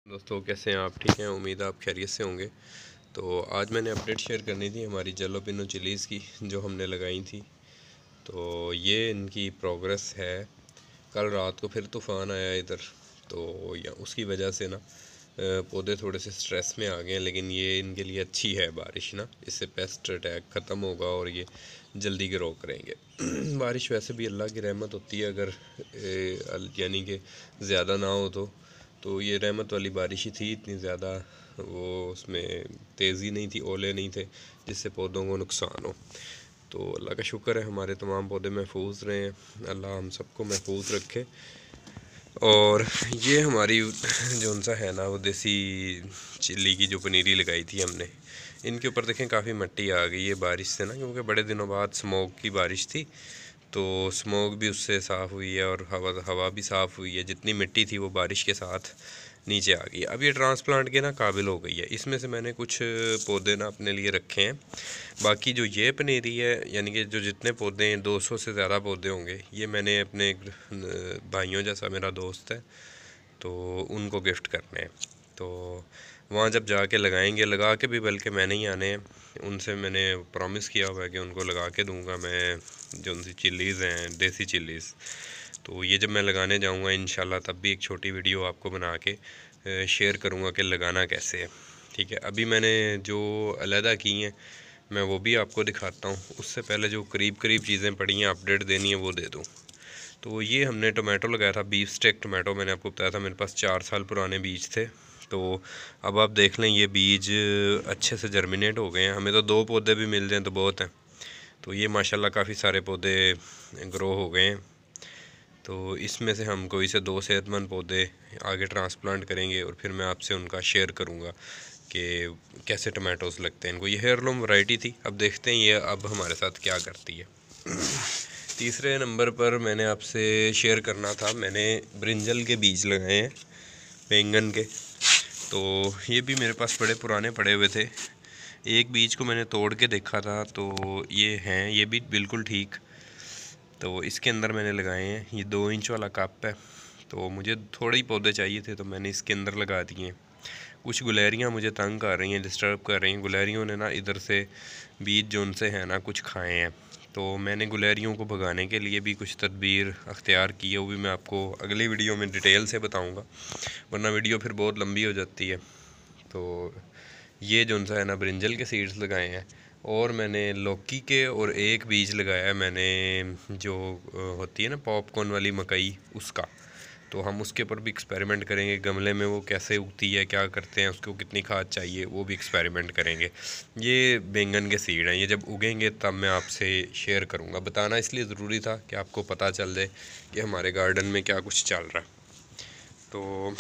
दोस्तों कैसे हैं आप? ठीक हैं, उम्मीद है आप खैरियत से होंगे। तो आज मैंने अपडेट शेयर करनी थी हमारी जलोपिनो चिलीज़ की, जो हमने लगाई थी। तो ये इनकी प्रोग्रेस है। कल रात को फिर तूफ़ान आया इधर, तो या उसकी वजह से ना पौधे थोड़े से स्ट्रेस में आ गए हैं। लेकिन ये इनके लिए अच्छी है बारिश ना, इससे पेस्ट अटैक ख़त्म होगा और ये जल्दी ग्रो करेंगे। बारिश वैसे भी अल्लाह की रहमत होती है, अगर यानी कि ज़्यादा ना हो तो ये रहमत वाली बारिश ही थी। इतनी ज़्यादा वो उसमें तेज़ी नहीं थी, ओले नहीं थे जिससे पौधों को नुकसान हो। तो अल्लाह का शुक्र है हमारे तमाम पौधे महफूज रहे हैं। अल्लाह हम सबको महफूज रखे। और ये हमारी जो उनसा है ना, वो देसी चिल्ली की जो पनीरी लगाई थी हमने, इनके ऊपर देखें काफ़ी मिट्टी आ गई है बारिश से ना, क्योंकि बड़े दिनों बाद स्मोक की बारिश थी, तो स्मोक भी उससे साफ़ हुई है और हवा भी साफ़ हुई है। जितनी मिट्टी थी वो बारिश के साथ नीचे आ गई। अब ये ट्रांसप्लांट के ना काबिल हो गई है। इसमें से मैंने कुछ पौधे ना अपने लिए रखे हैं। बाकी जो ये पनीरी है, यानी कि जो जितने पौधे हैं, 200 से ज़्यादा पौधे होंगे, ये मैंने अपने भाइयों जैसा मेरा दोस्त है, तो उनको गिफ्ट करने हैं। तो वहाँ जब जाके लगाएंगे, लगा के भी बल्कि मैंने ही आने हैं। उनसे मैंने प्रॉमिस किया हुआ है कि उनको लगा के दूंगा मैं, जो उनकी चिल्लीज़ हैं, देसी चिल्लीज़। तो ये जब मैं लगाने जाऊंगा इंशाल्लाह, तब भी एक छोटी वीडियो आपको बना के शेयर करूंगा कि लगाना कैसे है। ठीक है, अभी मैंने जो अलहदा की हैं मैं वो भी आपको दिखाता हूँ। उससे पहले जो करीब करीब चीज़ें पड़ी हैं, अपडेट देनी है, वो दे दूँ। तो ये हमने टोमेटो लगाया था, बीफ स्टेक टोमेटो। मैंने आपको बताया था मेरे पास 4 साल पुराने बीज थे। तो अब आप देख लें, ये बीज अच्छे से जर्मिनेट हो गए हैं। हमें तो 2 पौधे भी मिल जाएँ तो बहुत हैं। तो ये माशाल्लाह काफ़ी सारे पौधे ग्रो हो गए हैं। तो इसमें से हम कोई से 2 सेहतमंद पौधे आगे ट्रांसप्लांट करेंगे और फिर मैं आपसे उनका शेयर करूँगा कि कैसे टमाटोज़ लगते हैं इनको। ये हेयरलूम वैरायटी थी। अब देखते हैं ये अब हमारे साथ क्या करती है। तीसरे नंबर पर मैंने आपसे शेयर करना था, मैंने ब्रिंजल के बीज लगाए हैं, बैंगन के। तो ये भी मेरे पास बड़े पुराने पड़े हुए थे। एक बीज को मैंने तोड़ के देखा था, तो ये हैं, ये भी बिल्कुल ठीक। तो इसके अंदर मैंने लगाए हैं। ये 2 इंच वाला कप है, तो मुझे थोड़े ही पौधे चाहिए थे, तो मैंने इसके अंदर लगा दिए। कुछ गुलहरियाँ मुझे तंग कर रही हैं, डिस्टर्ब कर रही हैं। गुलहरियों ने ना इधर से बीज जो उनसे हैं ना कुछ खाए हैं, तो मैंने गुलहरियों को भगाने के लिए भी कुछ तदबीर अख्तियार की है। वो भी मैं आपको अगली वीडियो में डिटेल से बताऊंगा, वरना वीडियो फिर बहुत लंबी हो जाती है। तो ये जो उनसा है ना, ब्रिंजल के सीड्स लगाए हैं, और मैंने लौकी के, और एक बीज लगाया है मैंने जो होती है ना पॉपकॉर्न वाली मकई, उसका। तो हम उसके ऊपर भी एक्सपेरिमेंट करेंगे, गमले में वो कैसे उगती है, क्या करते हैं उसको, कितनी खाद चाहिए, वो भी एक्सपेरिमेंट करेंगे। ये बैंगन के सीड हैं, ये जब उगेंगे तब मैं आपसे शेयर करूँगा। बताना इसलिए ज़रूरी था कि आपको पता चल जाए कि हमारे गार्डन में क्या कुछ चल रहा है। तो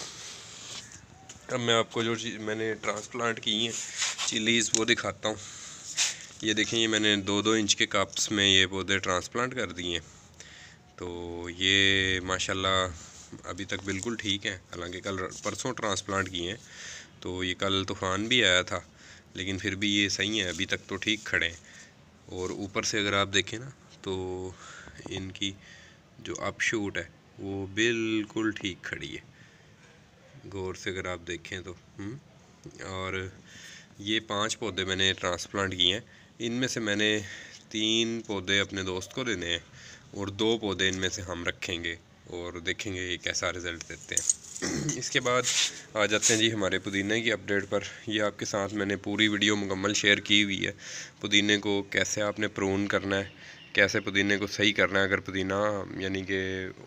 अब मैं आपको जो चीज़ मैंने ट्रांसप्लांट की हैं चिलीज़, वो दिखाता हूँ। ये देखें, ये मैंने 2-2 इंच के कप्स में ये पौधे ट्रांसप्लांट कर दिए हैं। तो ये माशाल्लाह अभी तक बिल्कुल ठीक है। हालांकि कल परसों ट्रांसप्लांट किए हैं, तो ये कल तूफ़ान भी आया था, लेकिन फिर भी ये सही है, अभी तक तो ठीक खड़े हैं। और ऊपर से अगर आप देखें ना, तो इनकी जो अपशूट है वो बिल्कुल ठीक खड़ी है, गौर से अगर आप देखें तो। और ये 5 पौधे मैंने ट्रांसप्लांट किए हैं। इनमें से मैंने 3 पौधे अपने दोस्त को देने हैं, और 2 पौधे इनमें से हम रखेंगे और देखेंगे ये कैसा रिज़ल्ट देते हैं। इसके बाद आ जाते हैं जी हमारे पुदीने की अपडेट पर। ये आपके साथ मैंने पूरी वीडियो मुकम्मल शेयर की हुई है। पुदीने को कैसे आपने प्रून करना है, कैसे पुदीने को सही करना है अगर पुदीना यानी कि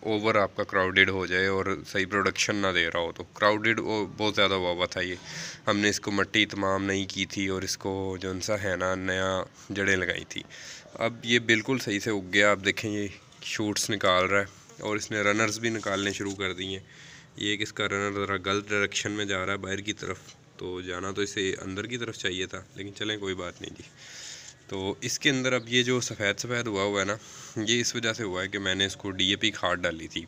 ओवर आपका क्राउडेड हो जाए और सही प्रोडक्शन ना दे रहा हो। तो क्राउडेड बहुत ज़्यादा हुआ था ये, हमने इसको मिट्टी तमाम नहीं की थी, और इसको जो सा है ना नया जड़ें लगाई थी। अब ये बिल्कुल सही से उग गया। आप देखें, ये शूट्स निकाल रहा है, और इसने रनर्स भी निकालने शुरू कर दिए हैं। ये एक इसका रनर ज़रा गलत डायरेक्शन में जा रहा है, बाहर की तरफ। तो जाना तो इसे अंदर की तरफ चाहिए था, लेकिन चलें कोई बात नहीं जी। तो इसके अंदर अब ये जो सफ़ेद सफ़ेद हुआ है ना, ये इस वजह से हुआ है कि मैंने इसको DAP खाद डाली थी।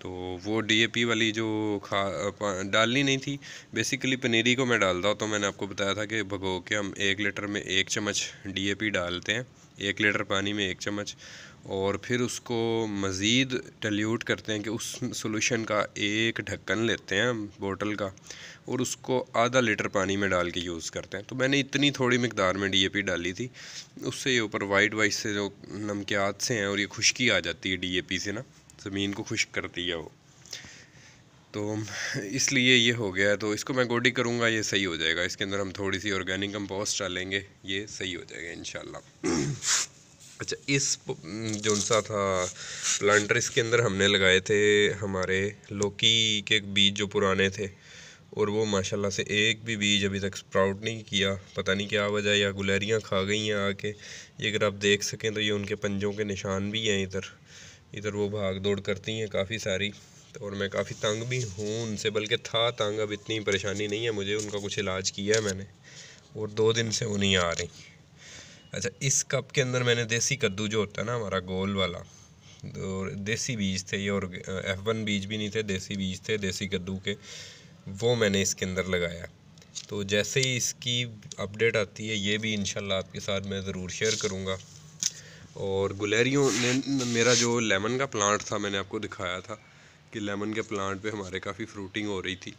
तो वो डीएपी वाली जो डालनी नहीं थी। बेसिकली पनीरी को मैं डालता हूँ, तो मैंने आपको बताया था कि भगो के हम 1 लीटर में 1 चम्मच डीएपी डालते हैं, 1 लीटर पानी में 1 चम्मच, और फिर उसको मज़ीद डाइल्यूट करते हैं कि उस सॉल्यूशन का एक ढक्कन लेते हैं बोतल का और उसको आधा लीटर पानी में डाल के यूज़ करते हैं। तो मैंने इतनी थोड़ी मिकदार में डीएपी डाली थी, उससे ये ऊपर वाइट से जो नमकियात से हैं और ये खुश्की आ जाती है डीएपी से ना, ज़मीन को खुश्क करती है वो, तो इसलिए ये हो गया है। तो इसको मैं गोडी करूँगा, ये सही हो जाएगा। इसके अंदर हम थोड़ी सी ऑर्गेनिक कंपोस्ट डालेंगे, ये सही हो जाएगा इंशाल्लाह। अच्छा, इस जो सा था प्लांटर, इसके अंदर हमने लगाए थे हमारे लौकी के बीज जो पुराने थे, और वो माशाल्लाह से एक भी बीज अभी तक स्प्राउट नहीं किया। पता नहीं क्या वजह, या गुलैरियाँ खा गई हैं आके। ये अगर आप देख सकें तो ये उनके पंजों के निशान भी हैं, इधर वो भाग दौड़ करती हैं काफ़ी सारी। तो और मैं काफ़ी तंग भी हूँ उनसे, बल्कि था तंग, अब इतनी परेशानी नहीं है मुझे। उनका कुछ इलाज किया है मैंने, और 2 दिन से वो नहीं आ रही। अच्छा, इस कप के अंदर मैंने देसी कद्दू जो होता है ना हमारा गोल वाला, और देसी बीज थे ये, और F1 बीज भी नहीं थे, देसी बीज थे देसी कद्दू के, वो मैंने इसके अंदर लगाया। तो जैसे ही इसकी अपडेट आती है, ये भी इंशाल्लाह आपके साथ मैं ज़रूर शेयर करूँगा। और गुलेरियों ने, मेरा जो लेमन का प्लांट था मैंने आपको दिखाया था कि लेमन के प्लांट पे हमारे काफ़ी फ्रूटिंग हो रही थी।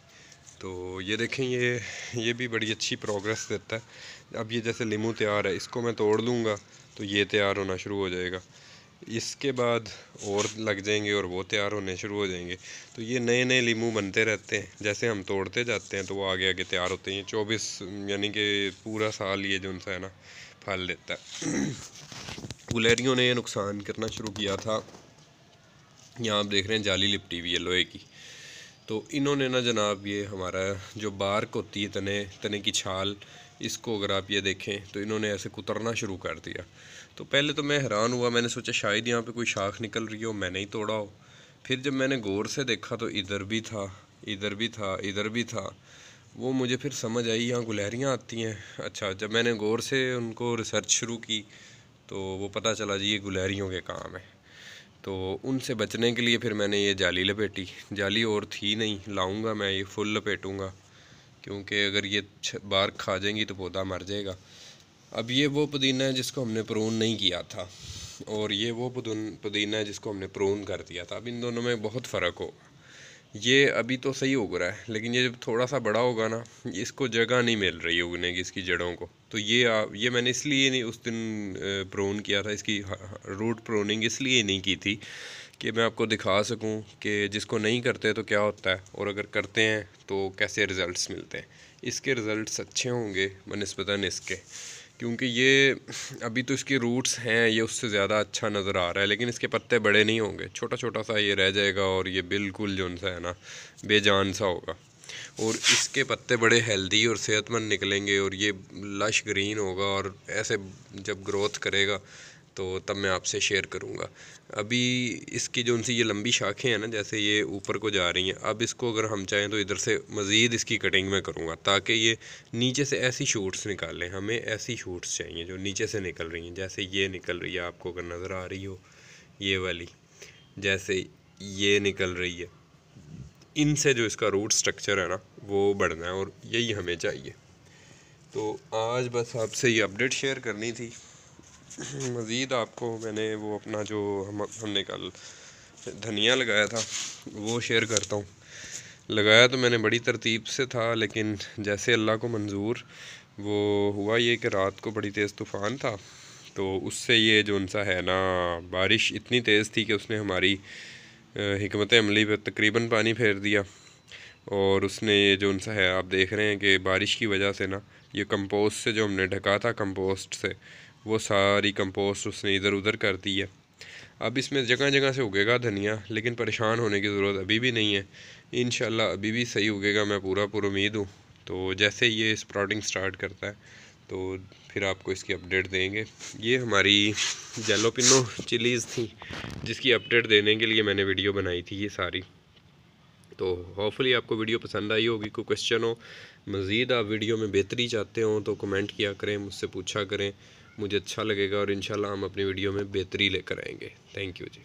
तो ये देखें, ये भी बड़ी अच्छी प्रोग्रेस देता है। अब ये जैसे लीमू तैयार है, इसको मैं तोड़ लूँगा तो ये तैयार होना शुरू हो जाएगा। इसके बाद और लग जाएंगे और वो तैयार होने शुरू हो जाएंगे। तो ये नए नए लीमू बनते रहते हैं, जैसे हम तोड़ते जाते हैं तो वो आगे आगे तैयार होते हैं। 24 यानी कि पूरा साल ये जो है ना फल देता है। गुलेरियों ने ये नुकसान करना शुरू किया था। यहाँ आप देख रहे हैं जाली लिपटी हुई है लोहे की। तो इन्होंने ना जनाब, ये हमारा जो बार्क होती है, तने की छाल, इसको अगर आप ये देखें तो इन्होंने ऐसे कुतरना शुरू कर दिया। तो पहले तो मैं हैरान हुआ, मैंने सोचा शायद यहाँ पे कोई शाख निकल रही हो, मैंने ही तोड़ा हो। फिर जब मैंने गौर से देखा तो इधर भी था, इधर भी था, इधर भी था। वो मुझे फिर समझ आई यहाँ गुलहरियाँ आती हैं। अच्छा, जब मैंने गौर से उनको रिसर्च शुरू की तो वो पता चला जी ये गुलहरियों के काम है। तो उनसे बचने के लिए फिर मैंने ये जाली लपेटी। जाली और थी नहीं, लाऊंगा मैं ये फुल लपेटूंगा, क्योंकि अगर ये बार खा जाएंगी तो पौधा मर जाएगा। अब ये वो पुदीना है जिसको हमने प्रून नहीं किया था, और ये वो पुदीना है जिसको हमने प्रून कर दिया था। अब इन दोनों में बहुत फ़र्क होगा। ये अभी तो सही उग रहा है, लेकिन ये जब थोड़ा सा बड़ा होगा ना, इसको जगह नहीं मिल रही उगने की इसकी जड़ों को। तो ये मैंने इसलिए नहीं उस दिन प्रोन किया था, इसकी रूट प्रोनिंग इसलिए नहीं की थी कि मैं आपको दिखा सकूं कि जिसको नहीं करते तो क्या होता है, और अगर करते हैं तो कैसे रिज़ल्ट्स मिलते हैं। इसके रिज़ल्ट्स अच्छे होंगे बनिस्बतन इसके, क्योंकि ये अभी तो इसकी रूट्स हैं, ये उससे ज़्यादा अच्छा नज़र आ रहा है, लेकिन इसके पत्ते बड़े नहीं होंगे, छोटा छोटा सा ये रह जाएगा, और ये बिल्कुल जो सा है ना बेजान सा होगा। और इसके पत्ते बड़े हेल्दी और सेहतमंद निकलेंगे, और ये लश ग्रीन होगा, और ऐसे जब ग्रोथ करेगा तो तब मैं आपसे शेयर करूँगा। अभी इसकी जो सी ये लंबी शाखें हैं ना, जैसे ये ऊपर को जा रही हैं, अब इसको अगर हम चाहें तो इधर से मज़ीद इसकी कटिंग में करूँगा, ताकि ये नीचे से ऐसी शूट्स निकालें। हमें ऐसी शूट्स चाहिए जो नीचे से निकल रही हैं, जैसे ये निकल रही है, आपको अगर नज़र आ रही हो ये वाली, जैसे ये निकल रही है। इनसे जो इसका रूट स्ट्रक्चर है ना वो बढ़ना है, और यही हमें चाहिए। तो आज बस आपसे ये अपडेट शेयर करनी थी। मज़ीद आपको मैंने वो अपना जो हमने कल धनिया लगाया था वो शेयर करता हूँ। लगाया तो मैंने बड़ी तरतीब से था, लेकिन जैसे अल्लाह को मंजूर, वो हुआ ये कि रात को बड़ी तेज़ तूफ़ान था, तो उससे ये जो सा है ना, बारिश इतनी तेज़ थी कि उसने हमारी हिकमत अमली पर तकरीबन पानी फेर दिया। और उसने ये जो सा है, आप देख रहे हैं कि बारिश की वजह से ना, ये कंपोस्ट से जो हमने ढका था कंपोस्ट से, वो सारी कंपोस्ट उसने इधर उधर कर दी है। अब इसमें जगह जगह से उगेगा धनिया, लेकिन परेशान होने की ज़रूरत अभी भी नहीं है। इंशाल्लाह अभी भी सही उगेगा, मैं पूरा उम्मीद हूँ। तो जैसे ये स्प्राउटिंग स्टार्ट करता है तो फिर आपको इसकी अपडेट देंगे। ये हमारी जैलोपिनो चिलीज़ थी, जिसकी अपडेट देने के लिए मैंने वीडियो बनाई थी ये सारी। तो होपफुली आपको वीडियो पसंद आई होगी। कोई क्वेश्चन हो, मज़ीद आप वीडियो में बेहतरी चाहते हो तो कमेंट किया करें, मुझसे पूछा करें, मुझे अच्छा लगेगा, और इंशाल्लाह हम अपनी वीडियो में बेहतरी लेकर आएंगे। Thank you ji.